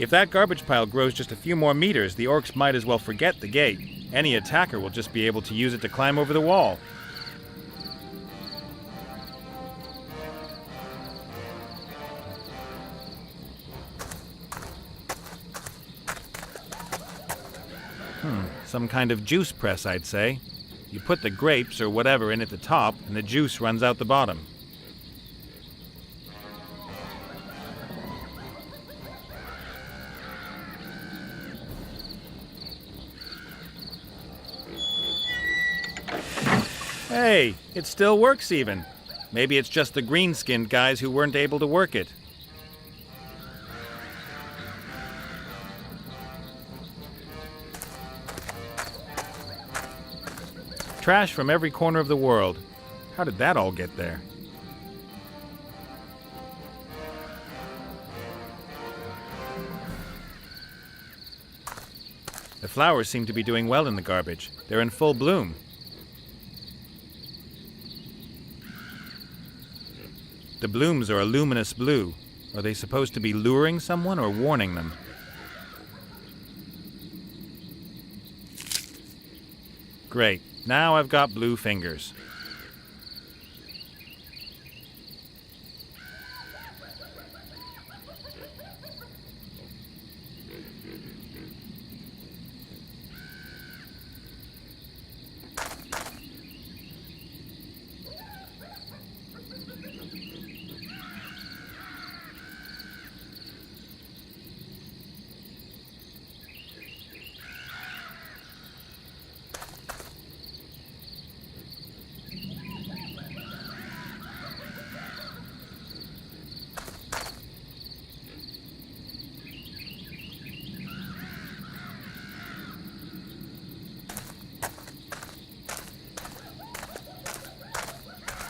If that garbage pile grows just a few more meters, the orcs might as well forget the gate. Any attacker will just be able to use it to climb over the wall. Some kind of juice press, I'd say. You put the grapes or whatever in at the top, and the juice runs out the bottom. Hey, it still works even. Maybe it's just the green-skinned guys who weren't able to work it. Trash from every corner of the world. How did that all get there? The flowers seem to be doing well in the garbage. They're in full bloom. The blooms are a luminous blue. Are they supposed to be luring someone or warning them? Great. Now I've got blue fingers.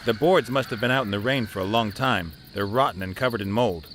The boards must have been out in the rain for a long time. They're rotten and covered in mold.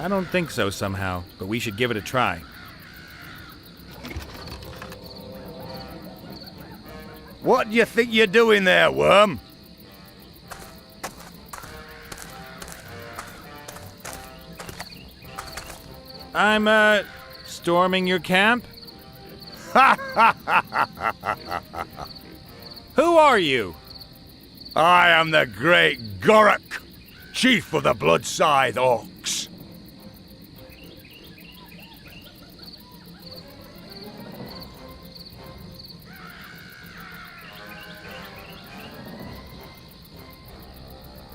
I don't think so somehow, but we should give it a try. What do you think you're doing there, worm? I'm, storming your camp? Who are you? I am the great Gorok, chief of the Blood Scythe Orcs.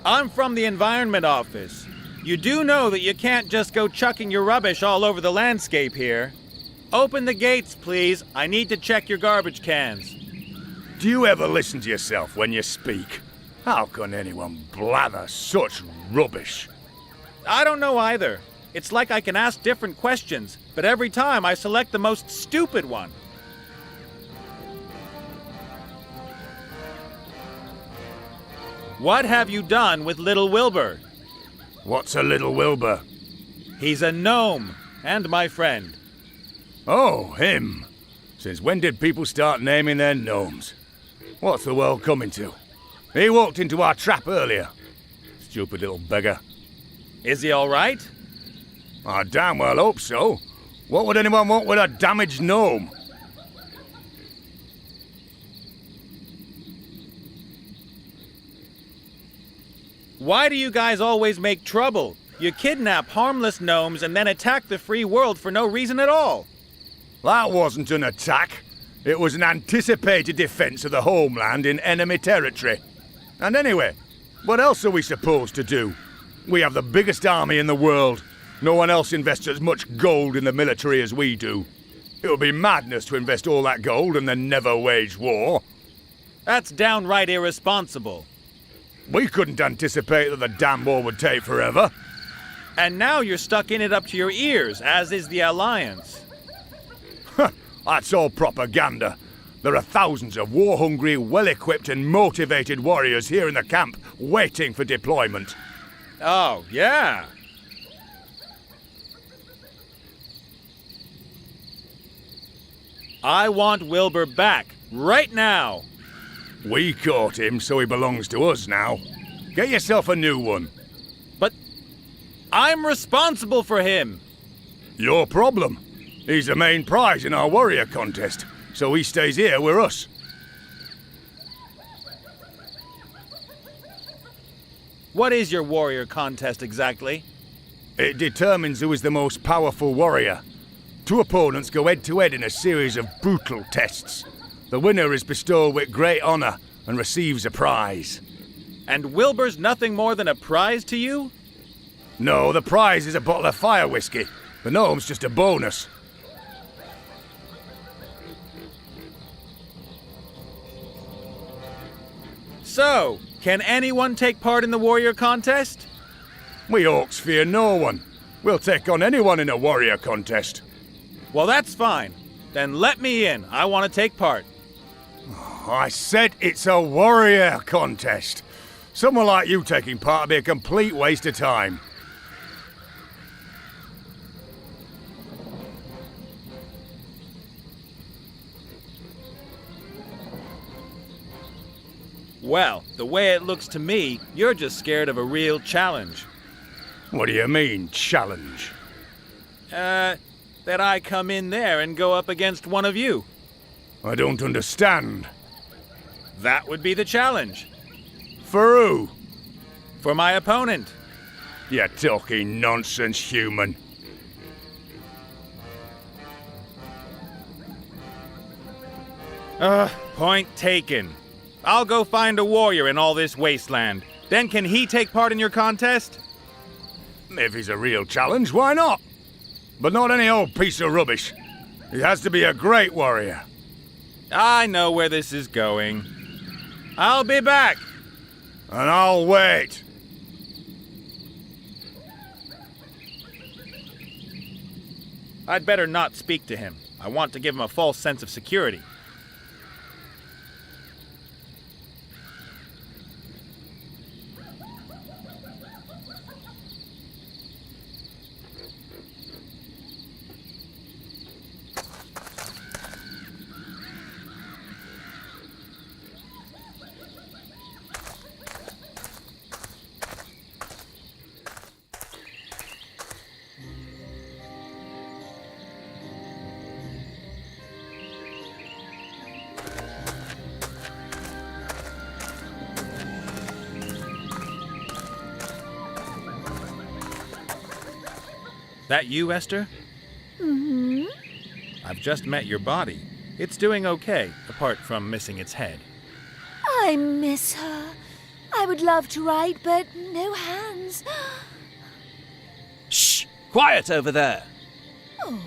I'm from the Environment Office. You do know that you can't just go chucking your rubbish all over the landscape here. Open the gates, please. I need to check your garbage cans. Do you ever listen to yourself when you speak? How can anyone blather such rubbish? I don't know either. It's like I can ask different questions, but every time I select the most stupid one. What have you done with little Wilbur? What's a little Wilbur? He's a gnome, and my friend. Oh, him. Since when did people start naming their gnomes? What's the world coming to? He walked into our trap earlier. Stupid little beggar. Is he all right? I damn well hope so. What would anyone want with a damaged gnome? Why do you guys always make trouble? You kidnap harmless gnomes and then attack the free world for no reason at all. That wasn't an attack. It was an anticipated defense of the homeland in enemy territory. And anyway, what else are we supposed to do? We have the biggest army in the world. No one else invests as much gold in the military as we do. It would be madness to invest all that gold and then never wage war. That's downright irresponsible. We couldn't anticipate that the damn war would take forever. And now you're stuck in it up to your ears, as is the Alliance. That's all propaganda. There are thousands of war-hungry, well-equipped and motivated warriors here in the camp, waiting for deployment. Oh, yeah. I want Wilbur back, right now. We caught him, so he belongs to us now. Get yourself a new one. But I'm responsible for him. Your problem. He's the main prize in our warrior contest, so he stays here with us. What is your warrior contest exactly? It determines who is the most powerful warrior. Two opponents go head-to-head in a series of brutal tests. The winner is bestowed with great honor and receives a prize. And Wilbur's nothing more than a prize to you? No, the prize is a bottle of fire whiskey. The gnome's just a bonus. So, can anyone take part in the warrior contest? We Orcs fear no one. We'll take on anyone in a warrior contest. Well, that's fine. Then let me in. I want to take part. I said it's a warrior contest. Someone like you taking part would be a complete waste of time. Well, the way it looks to me, you're just scared of a real challenge. What do you mean, challenge? That I come in there and go up against one of you. I don't understand. That would be the challenge. For who? For my opponent. You're talking nonsense, human. Point taken. I'll go find a warrior in all this wasteland. Then can he take part in your contest? If he's a real challenge, why not? But not any old piece of rubbish. He has to be a great warrior. I know where this is going. I'll be back. And I'll wait. I'd better not speak to him. I want to give him a false sense of security. That you, Esther? Mm-hmm. I've just met your body. It's doing okay, apart from missing its head. I miss her. I would love to write, but no hands. Shh! Quiet over there! Oh.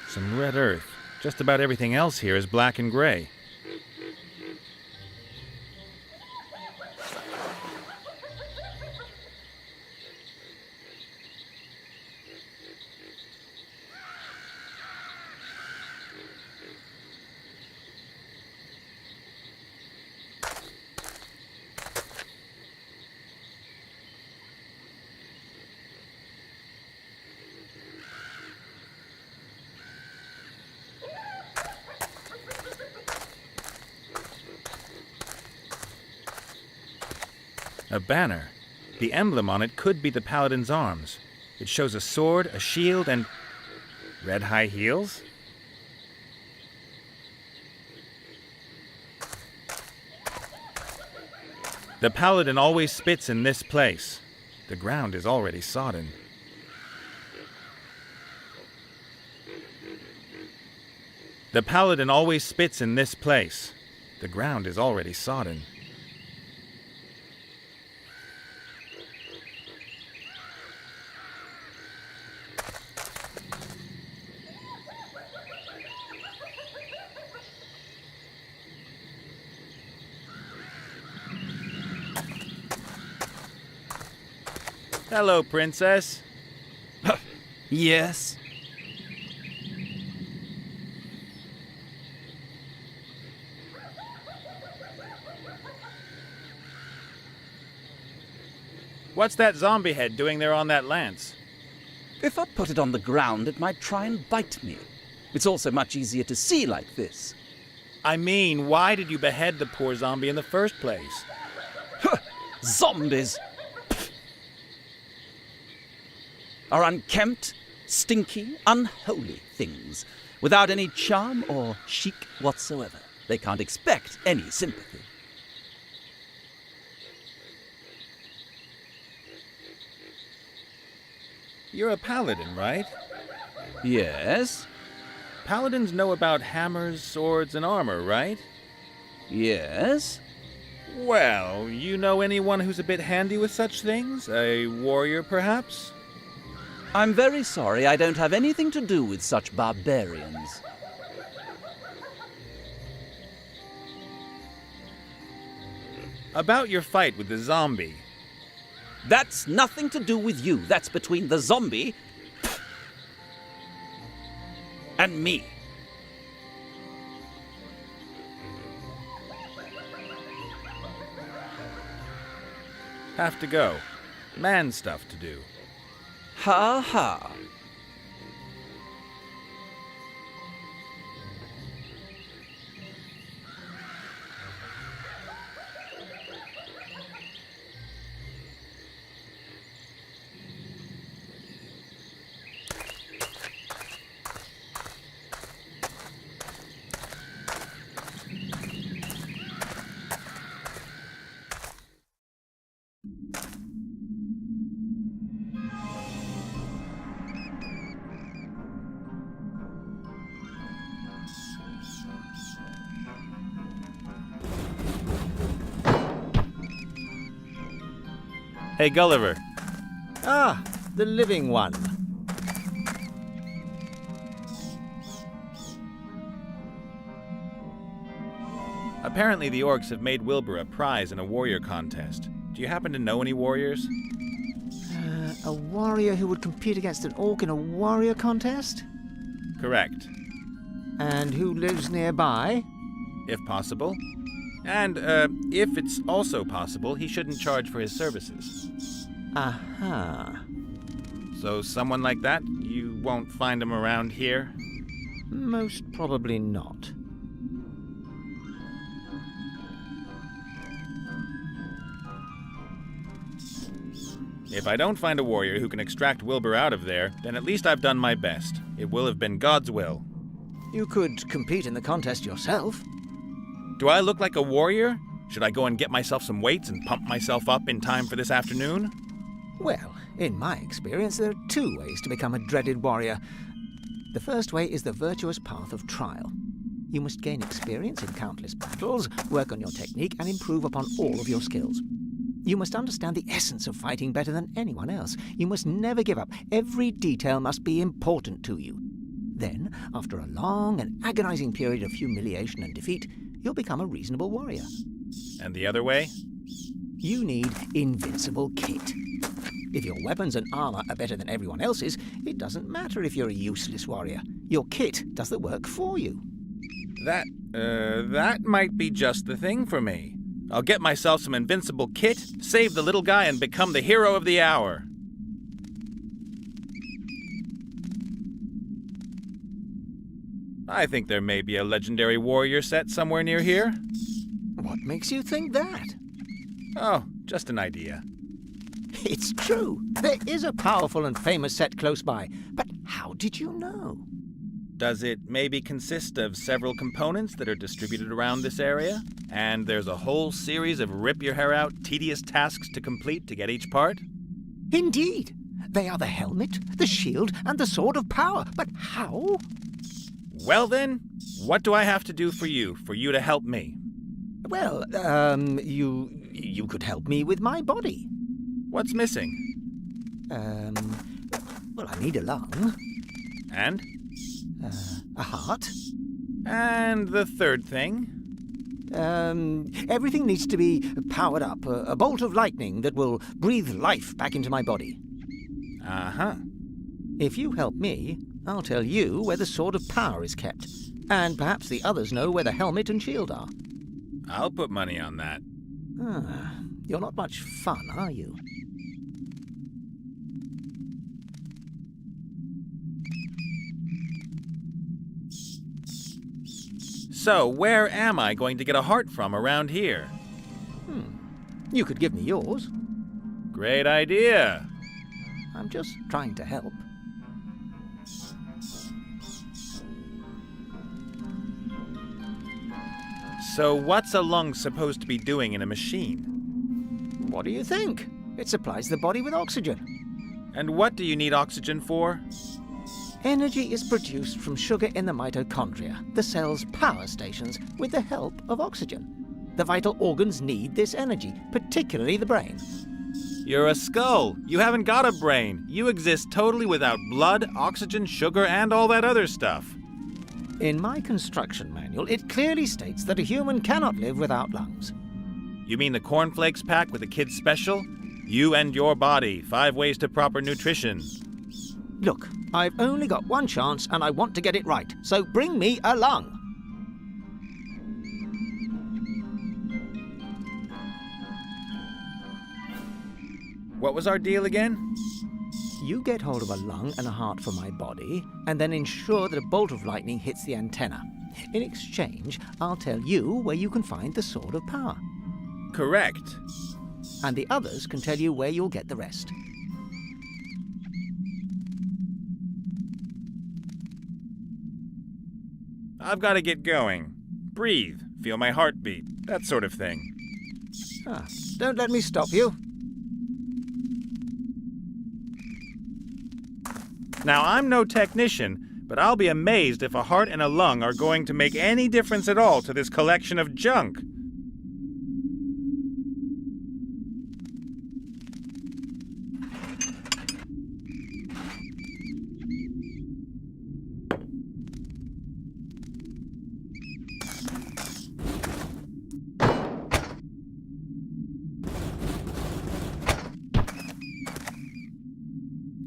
Some red earth. Just about everything else here is black and gray. A banner. The emblem on it could be the paladin's arms. It shows a sword, a shield, and red high heels? The paladin always spits in this place. The ground is already sodden. The paladin always spits in this place. The ground is already sodden. Hello, princess. Yes? What's that zombie head doing there on that lance? If I put it on the ground, it might try and bite me. It's also much easier to see like this. I mean, why did you behead the poor zombie in the first place? Zombies! Are unkempt, stinky, unholy things, without any charm or chic whatsoever. They can't expect any sympathy. You're a paladin, right? Yes? Paladins know about hammers, swords, and armor, right? Yes? Well, you know anyone who's a bit handy with such things? A warrior, perhaps? I'm very sorry I don't have anything to do with such barbarians. About your fight with the zombie. That's nothing to do with you. That's between the zombie and me. Have to go. Man stuff to do. Ha ha. Hey, Gulliver. Ah, the living one. Apparently the Orcs have made Wilbur a prize in a warrior contest. Do you happen to know any warriors? A warrior who would compete against an orc in a warrior contest? Correct. And who lives nearby? If possible. And, if it's also possible, he shouldn't charge for his services. Aha. So someone like that, you won't find him around here? Most probably not. If I don't find a warrior who can extract Wilbur out of there, then at least I've done my best. It will have been God's will. You could compete in the contest yourself. Do I look like a warrior? Should I go and get myself some weights and pump myself up in time for this afternoon? Well, in my experience, there are two ways to become a dreaded warrior. The first way is the virtuous path of trial. You must gain experience in countless battles, work on your technique, and improve upon all of your skills. You must understand the essence of fighting better than anyone else. You must never give up. Every detail must be important to you. Then, after a long and agonizing period of humiliation and defeat, you'll become a reasonable warrior. And the other way? You need invincible kit. If your weapons and armor are better than everyone else's, it doesn't matter if you're a useless warrior. Your kit does the work for you. That might be just the thing for me. I'll get myself some invincible kit, save the little guy, and become the hero of the hour. I think there may be a legendary warrior set somewhere near here. What makes you think that? Oh, just an idea. It's true. There is a powerful and famous set close by. But how did you know? Does it maybe consist of several components that are distributed around this area? And there's a whole series of rip-your-hair-out, tedious tasks to complete to get each part? Indeed. They are the helmet, the shield, and the sword of power. But how? Well then, what do I have to do for you to help me? Well, you could help me with my body. What's missing? Well, I need a lung. And? A heart. And the third thing? Everything needs to be powered up. A bolt of lightning that will breathe life back into my body. Uh-huh. If you help me, I'll tell you where the sword of power is kept. And perhaps the others know where the helmet and shield are. I'll put money on that. You're not much fun, are you? So, where am I going to get a heart from around here? You could give me yours. Great idea. I'm just trying to help. So what's a lung supposed to be doing in a machine? What do you think? It supplies the body with oxygen. And what do you need oxygen for? Energy is produced from sugar in the mitochondria, the cell's power stations, with the help of oxygen. The vital organs need this energy, particularly the brain. You're a skull. You haven't got a brain. You exist totally without blood, oxygen, sugar, and all that other stuff. In my construction manual, it clearly states that a human cannot live without lungs. You mean the cornflakes pack with the kids' special? You and your body, 5 ways to proper nutrition. Look, I've only got one chance and I want to get it right, so bring me a lung. What was our deal again? You get hold of a lung and a heart for my body, and then ensure that a bolt of lightning hits the antenna. In exchange, I'll tell you where you can find the sword of power. Correct. And the others can tell you where you'll get the rest. I've got to get going. Breathe, feel my heartbeat, that sort of thing. Don't let me stop you. Now, I'm no technician, but I'll be amazed if a heart and a lung are going to make any difference at all to this collection of junk.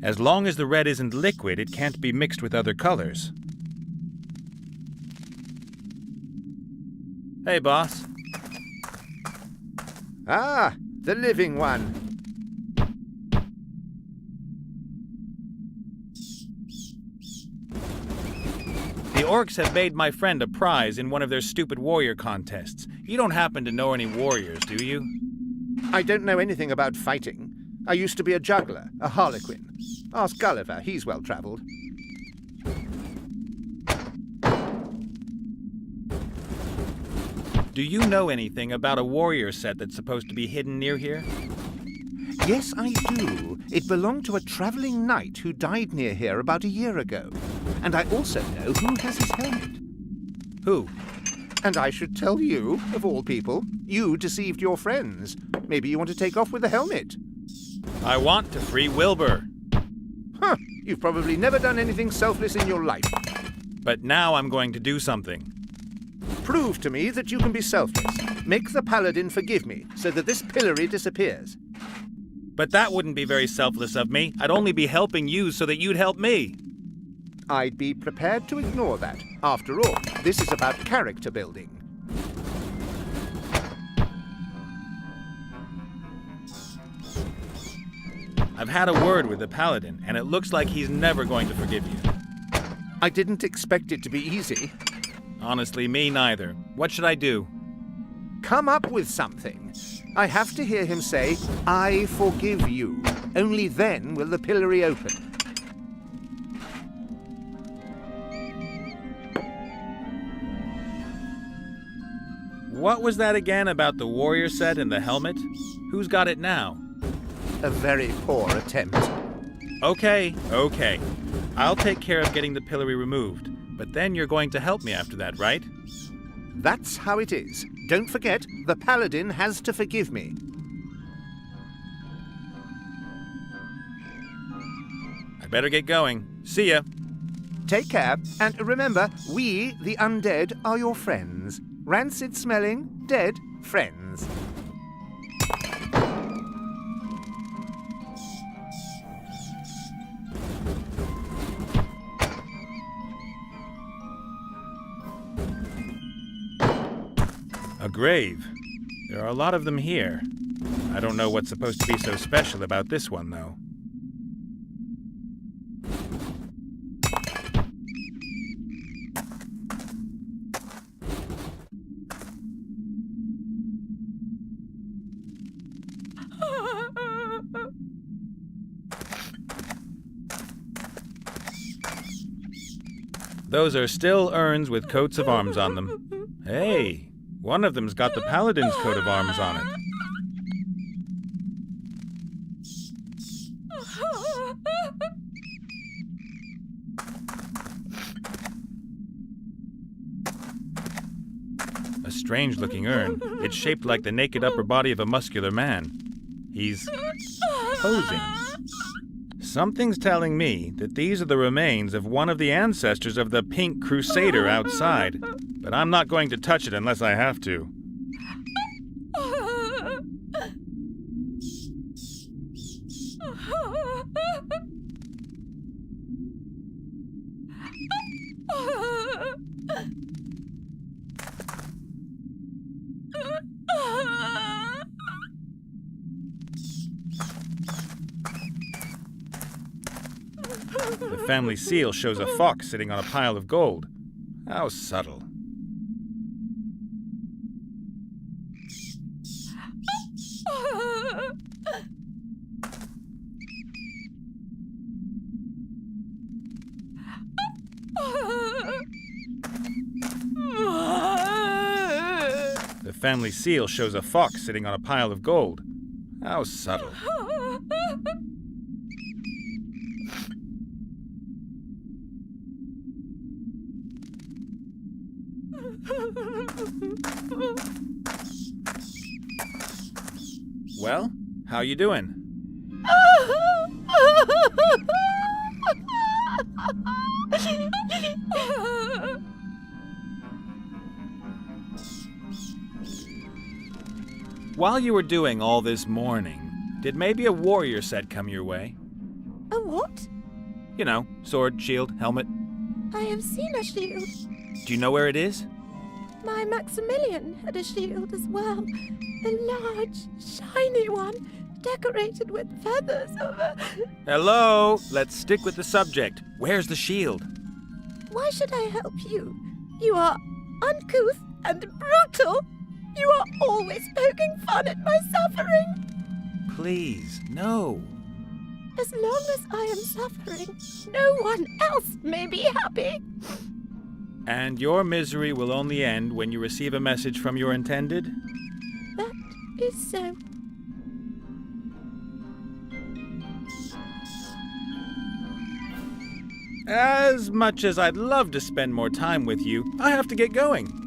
As long as the red isn't liquid, it can't be mixed with other colors. Hey, boss. Ah, the living one. The Orcs have made my friend a prize in one of their stupid warrior contests. You don't happen to know any warriors, do you? I don't know anything about fighting. I used to be a juggler, a harlequin. Ask Gulliver, he's well-travelled. Do you know anything about a warrior set that's supposed to be hidden near here? Yes, I do. It belonged to a travelling knight who died near here about a year ago. And I also know who has his helmet. Who? And I should tell you, of all people. You deceived your friends. Maybe you want to take off with the helmet. I want to free Wilbur. Huh, you've probably never done anything selfless in your life. But now I'm going to do something. Prove to me that you can be selfless. Make the paladin forgive me, so that this pillory disappears. But that wouldn't be very selfless of me. I'd only be helping you so that you'd help me. I'd be prepared to ignore that. After all, this is about character building. I've had a word with the paladin, and it looks like he's never going to forgive you. I didn't expect it to be easy. Honestly, me neither. What should I do? Come up with something. I have to hear him say, "I forgive you." Only then will the pillory open. What was that again about the warrior set and the helmet? Who's got it now? A very poor attempt. Okay. I'll take care of getting the pillory removed, but then you're going to help me after that, right? That's how it is. Don't forget, the paladin has to forgive me. I better get going. See ya. Take care, and remember, we, the undead, are your friends. Rancid-smelling, dead friends. A grave. There are a lot of them here. I don't know what's supposed to be so special about this one, though. Those are still urns with coats of arms on them. Hey! One of them's got the paladin's coat of arms on it. A strange-looking urn. It's shaped like the naked upper body of a muscular man. He's posing. Something's telling me that these are the remains of one of the ancestors of the Pink Crusader outside, but I'm not going to touch it unless I have to. The family seal shows a fox sitting on a pile of gold. How subtle. The family seal shows a fox sitting on a pile of gold. How subtle. Well, how you doing? While you were doing all this mourning, did maybe a warrior set come your way? A what? You know, sword, shield, helmet. I have seen a shield. Do you know where it is? My Maximilian had a shield as well. A large, shiny one, decorated with feathers of a... Hello? Let's stick with the subject. Where's the shield? Why should I help you? You are uncouth and brutal. You are always poking fun at my suffering. Please, no. As long as I am suffering, no one else may be happy. And your misery will only end when you receive a message from your intended? That is so. As much as I'd love to spend more time with you, I have to get going.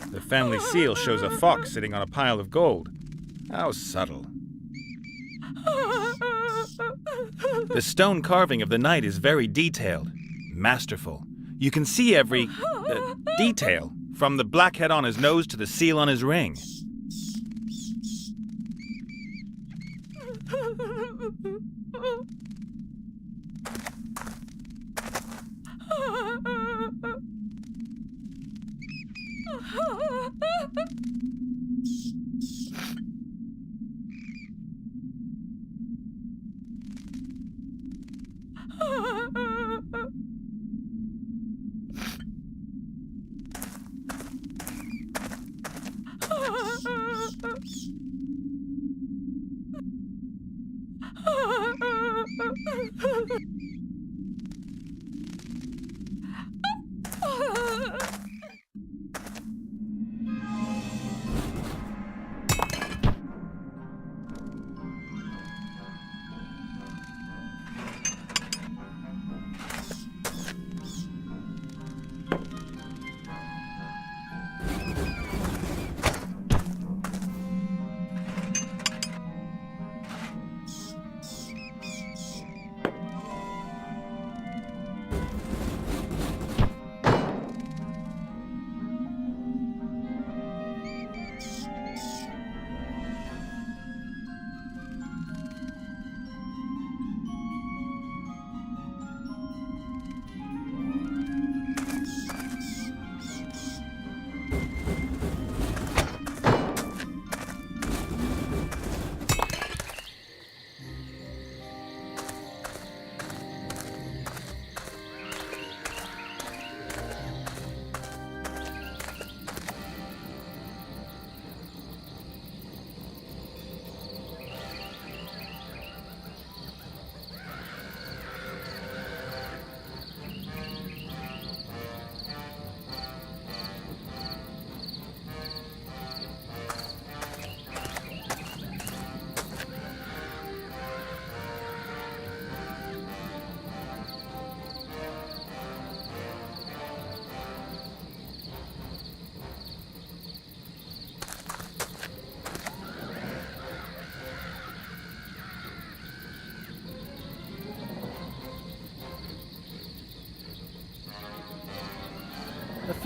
The family seal shows a fox sitting on a pile of gold. How subtle. The stone carving of the knight is very detailed, masterful. You can see every detail, from the blackhead on his nose to the seal on his ring.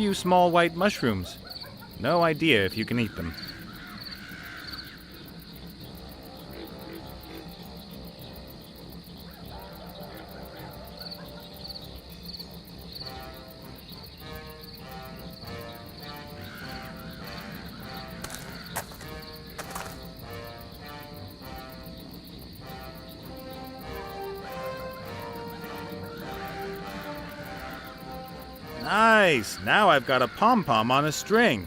few small white mushrooms. No idea if you can eat them. Nice! Now I've got a pom-pom on a string.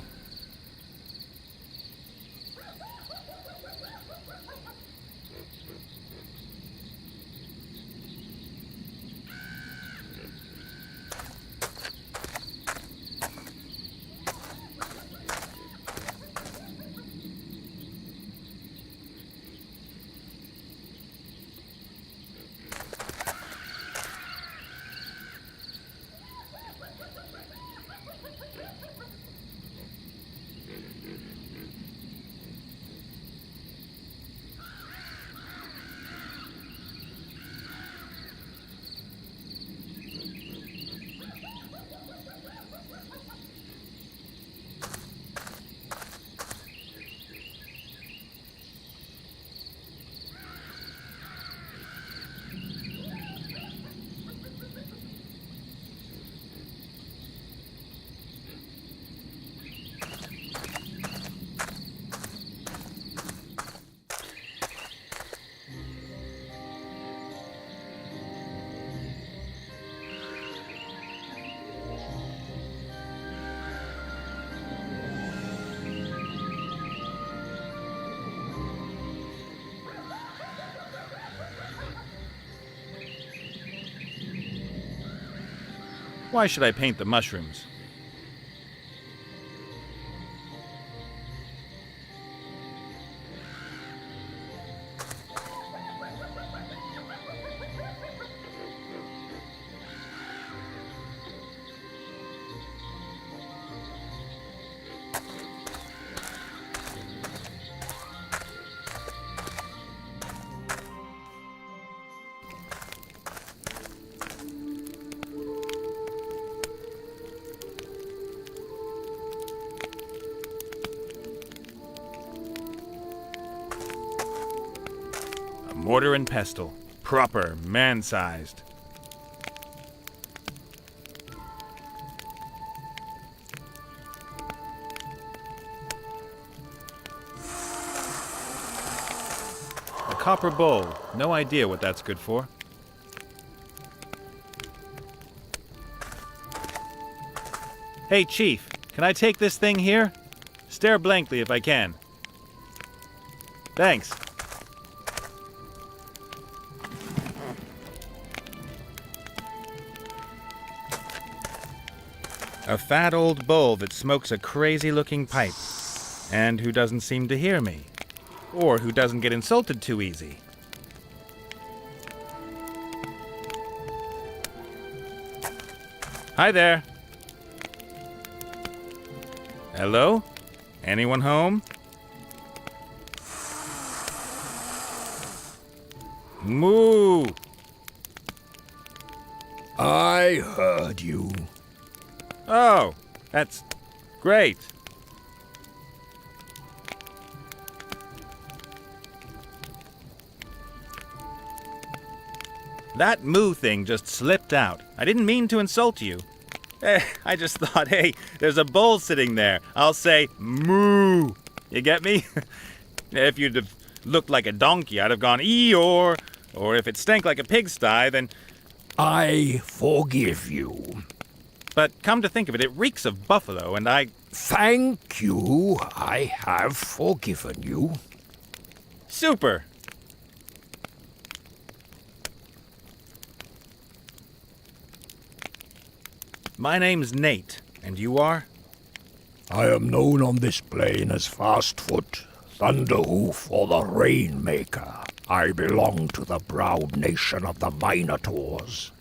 Why should I paint the mushrooms? Mortar and pestle. Proper, man-sized. A copper bowl. No idea what that's good for. Hey, Chief, can I take this thing here? Stare blankly if I can. Thanks. A fat old bull that smokes a crazy-looking pipe, and who doesn't seem to hear me, or who doesn't get insulted too easy. Hi there. Hello? Anyone home? Moo! I heard you. Oh, that's great. That moo thing just slipped out. I didn't mean to insult you. I just thought, hey, there's a bull sitting there. I'll say moo. You get me? If you'd have looked like a donkey, I'd have gone Eeyore. Or if it stank like a pigsty, then... I forgive you. But come to think of it, it reeks of buffalo, and I... Thank you. I have forgiven you. Super! My name's Nate, and you are? I am known on this plane as Fastfoot, Thunderhoof, or the Rainmaker. I belong to the proud nation of the Minotaurs.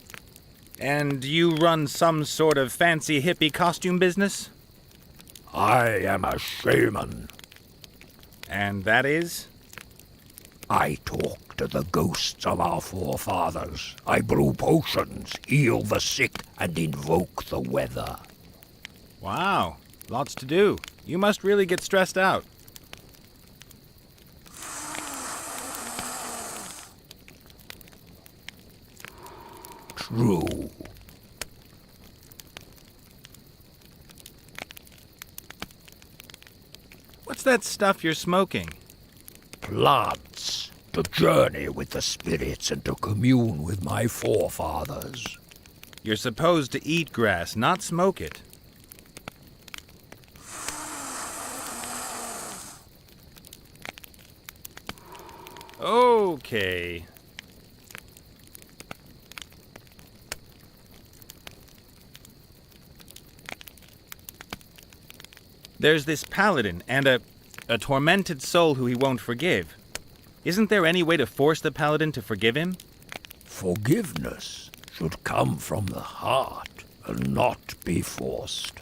And you run some sort of fancy hippie costume business? I am a shaman. And that is? I talk to the ghosts of our forefathers. I brew potions, heal the sick, and invoke the weather. Wow, lots to do. You must really get stressed out. True. What's that stuff you're smoking? Plants. To journey with the spirits and to commune with my forefathers. You're supposed to eat grass, not smoke it. Okay. There's this paladin and a tormented soul who he won't forgive. Isn't there any way to force the paladin to forgive him? Forgiveness should come from the heart and not be forced.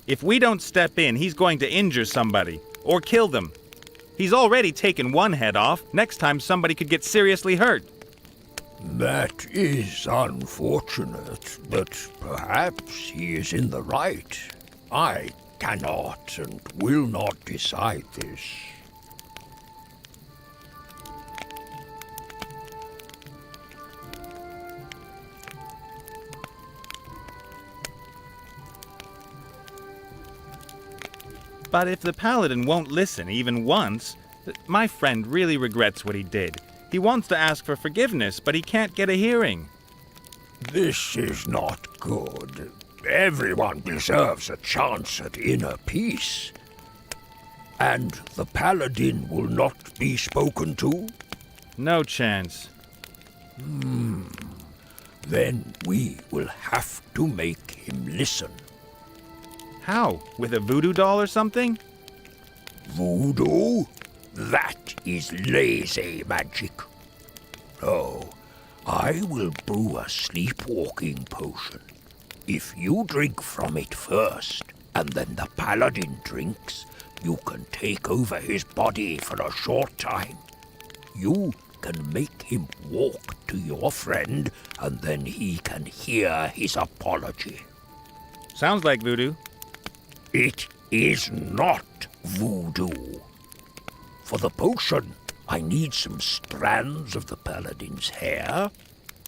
If we don't step in, he's going to injure somebody or kill them. He's already taken one head off. Next time somebody could get seriously hurt. That is unfortunate, but perhaps he is in the right. I cannot and will not decide this. But if the paladin won't listen even once, my friend really regrets what he did. He wants to ask for forgiveness, but he can't get a hearing. This is not good. Everyone deserves a chance at inner peace. And the paladin will not be spoken to? No chance. Then we will have to make him listen. How? With a voodoo doll or something? Voodoo? That is lazy magic. No, I will brew a sleepwalking potion. If you drink from it first, and then the paladin drinks, you can take over his body for a short time. You can make him walk to your friend, and then he can hear his apology. Sounds like voodoo. It is not voodoo. For the potion, I need some strands of the paladin's hair,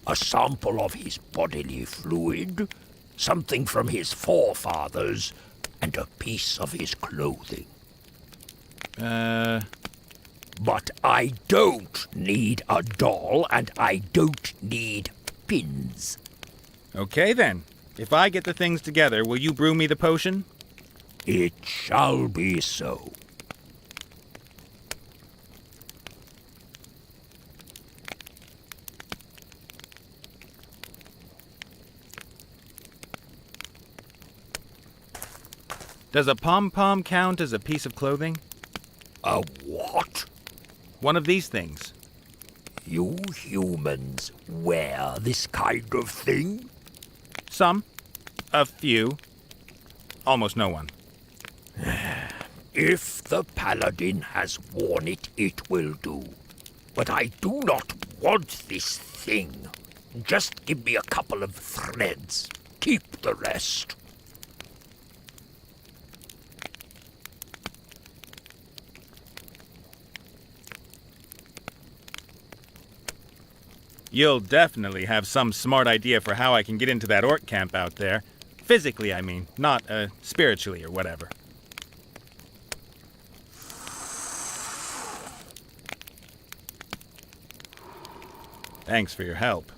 a sample of his bodily fluid, something from his forefathers, and a piece of his clothing. But I don't need a doll, and I don't need pins. Okay then. If I get the things together, will you brew me the potion? It shall be so. Does a pom-pom count as a piece of clothing? A what? One of these things. You humans wear this kind of thing? Some. A few. Almost no one. If the paladin has worn it, it will do. But I do not want this thing. Just give me a couple of threads. Keep the rest. You'll definitely have some smart idea for how I can get into that orc camp out there. Physically, I mean, not spiritually or whatever. Thanks for your help.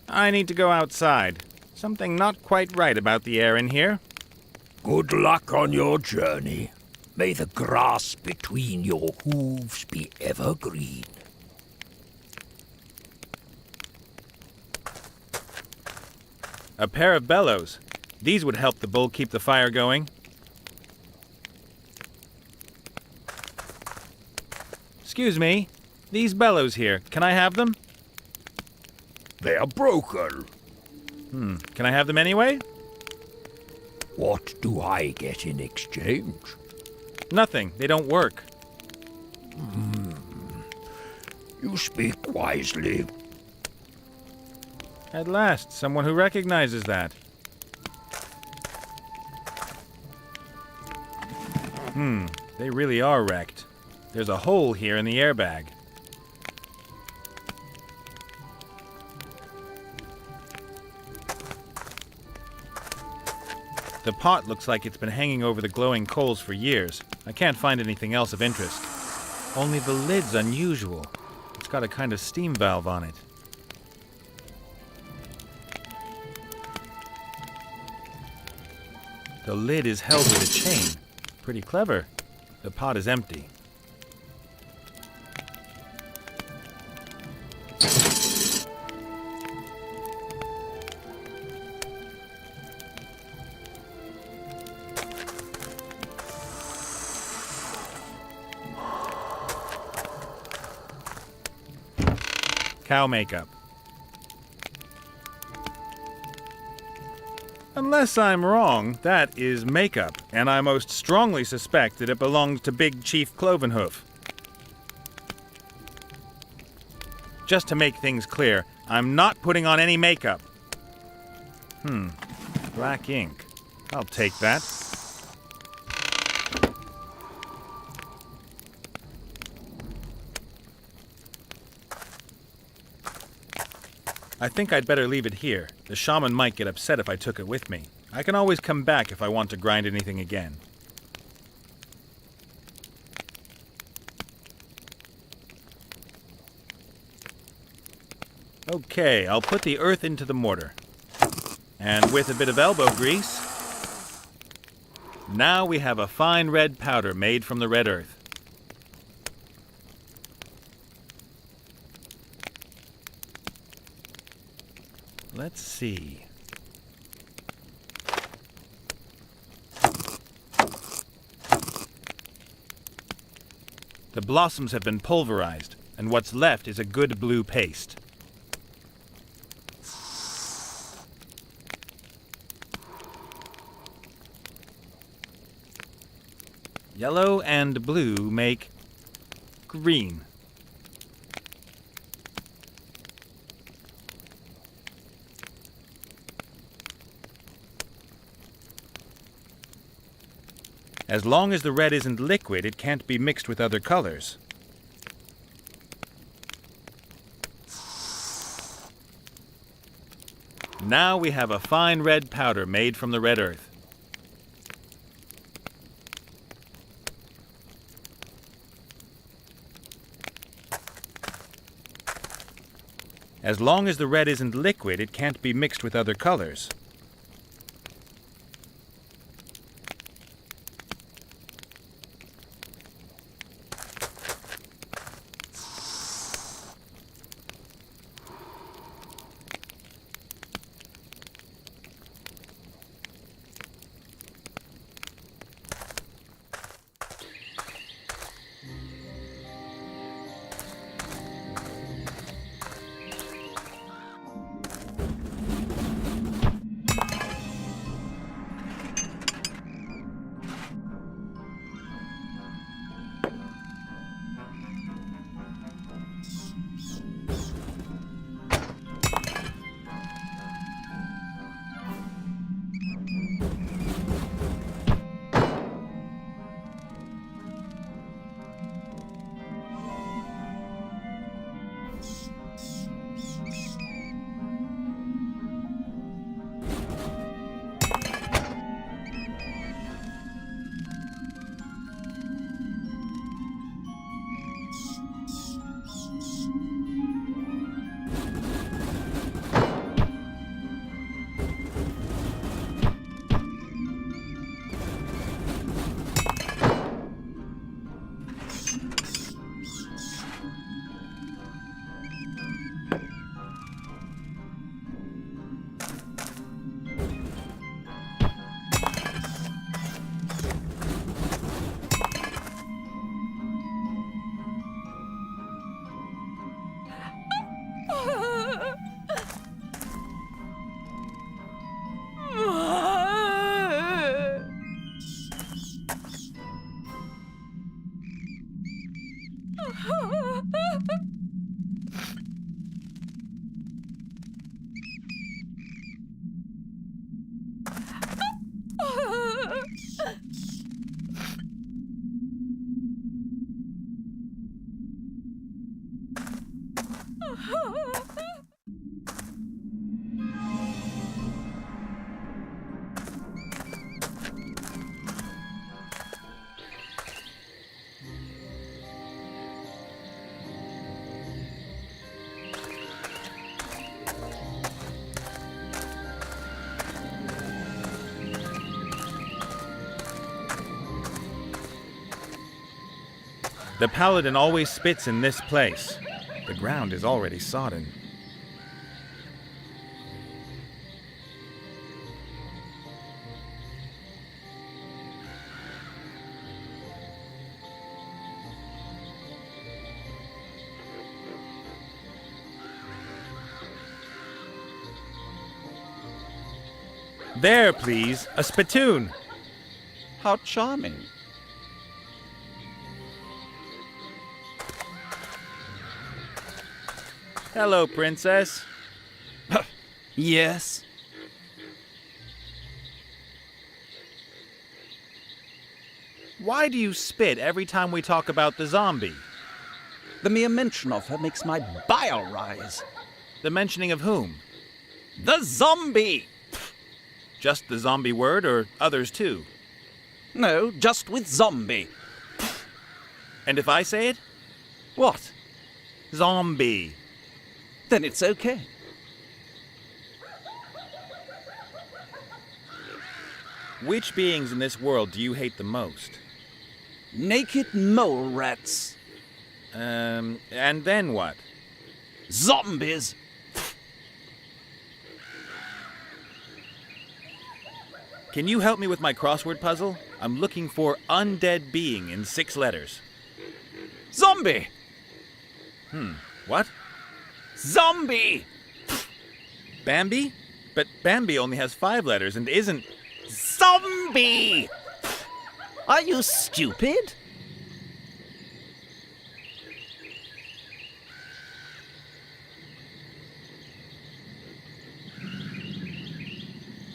I need to go outside. Something not quite right about the air in here. Good luck on your journey. May the grass between your hooves be evergreen. A pair of bellows. These would help the bull keep the fire going. Excuse me. These bellows here, can I have them? They are broken. Can I have them anyway? What do I get in exchange? Nothing. They don't work. You speak wisely. At last, someone who recognizes that. They really are wrecked. There's a hole here in the airbag. The pot looks like it's been hanging over the glowing coals for years. I can't find anything else of interest. Only the lid's unusual. It's got a kind of steam valve on it. The lid is held with a chain. Pretty clever. The pot is empty. Cow makeup. Unless I'm wrong, that is makeup, and I most strongly suspect that it belongs to Big Chief Clovenhoof. Just to make things clear, I'm not putting on any makeup. Black ink. I'll take that. I think I'd better leave it here. The shaman might get upset if I took it with me. I can always come back if I want to grind anything again. Okay, I'll put the earth into the mortar. And with a bit of elbow grease, now we have a fine red powder made from the red earth. Let's see. The blossoms have been pulverized, and what's left is a good blue paste. Yellow and blue make green. As long as the red isn't liquid, it can't be mixed with other colors. Now we have a fine red powder made from the red earth. As long as the red isn't liquid, it can't be mixed with other colors. The paladin always spits in this place. The ground is already sodden. There, please, a spittoon. How charming. Hello, princess. Yes? Why do you spit every time we talk about the zombie? The mere mention of her makes my bile rise. The mentioning of whom? The zombie! Just the zombie word, or others too? No, just with zombie. And if I say it? What? Zombie. Then it's okay. Which beings in this world do you hate the most? Naked mole rats. And then what? Zombies. Can you help me with my crossword puzzle? I'm looking for undead being in 6 letters. Zombie! What? Zombie! Bambi? But Bambi only has 5 letters and isn't... Zombie! Are you stupid?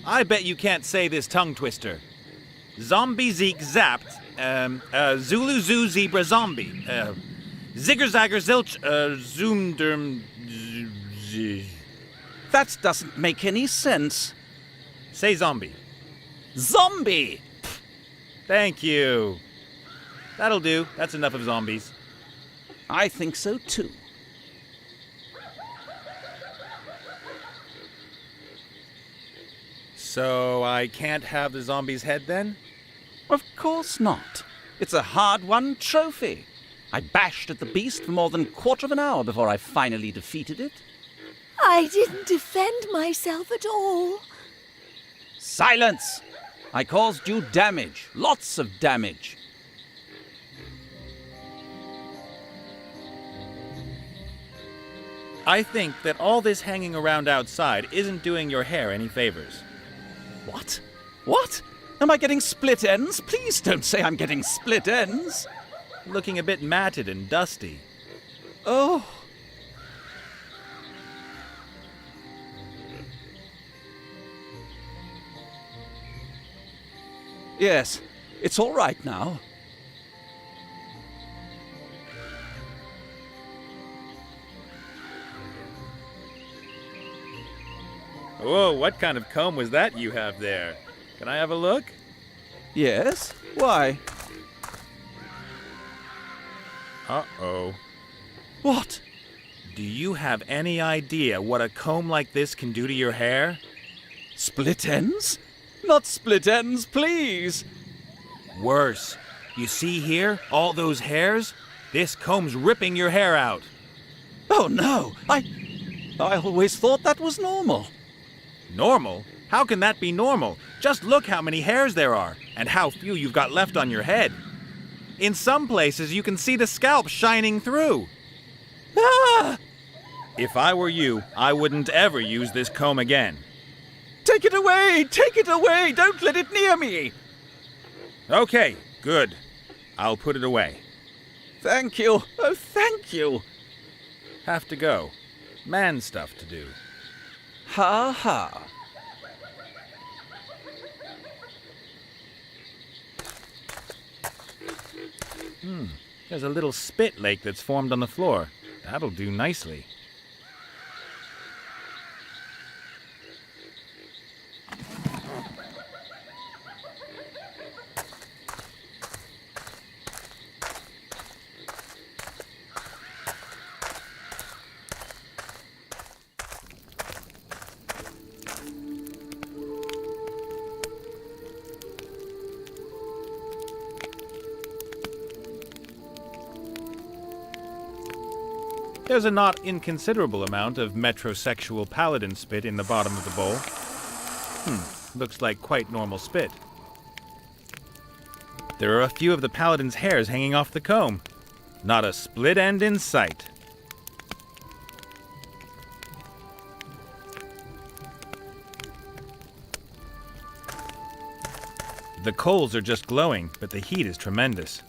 I bet you can't say this tongue twister. Zombie Zeke zapped, Zulu Zoo Zebra Zombie, Zigger Zagger Zilch, Zoomderm... That doesn't make any sense. Say zombie. Zombie! Thank you. That'll do. That's enough of zombies. I think so too. So I can't have the zombie's head then? Of course not. It's a hard-won trophy. I bashed at the beast for more than a quarter of an hour before I finally defeated it. I didn't defend myself at all. Silence! I caused you damage. Lots of damage. I think that all this hanging around outside isn't doing your hair any favors. What? What? Am I getting split ends? Please don't say I'm getting split ends. Looking a bit matted and dusty. Oh. Yes, it's all right now. Whoa, what kind of comb was that you have there? Can I have a look? Yes? Why? Uh-oh. What? Do you have any idea what a comb like this can do to your hair? Split ends? Not split ends, please. Worse. You see here? All those hairs? This comb's ripping your hair out. Oh, no. I always thought that was normal. Normal? How can that be normal? Just look how many hairs there are, and how few you've got left on your head. In some places, you can see the scalp shining through. Ah! If I were you, I wouldn't ever use this comb again. Take it away! Take it away! Don't let it near me! Okay, good. I'll put it away. Thank you. Oh, thank you. Have to go. Man stuff to do. Ha ha. There's a little spit lake that's formed on the floor. That'll do nicely. There's a not inconsiderable amount of metrosexual paladin spit in the bottom of the bowl. Looks like quite normal spit. There are a few of the paladin's hairs hanging off the comb. Not a split end in sight. The coals are just glowing, but the heat is tremendous.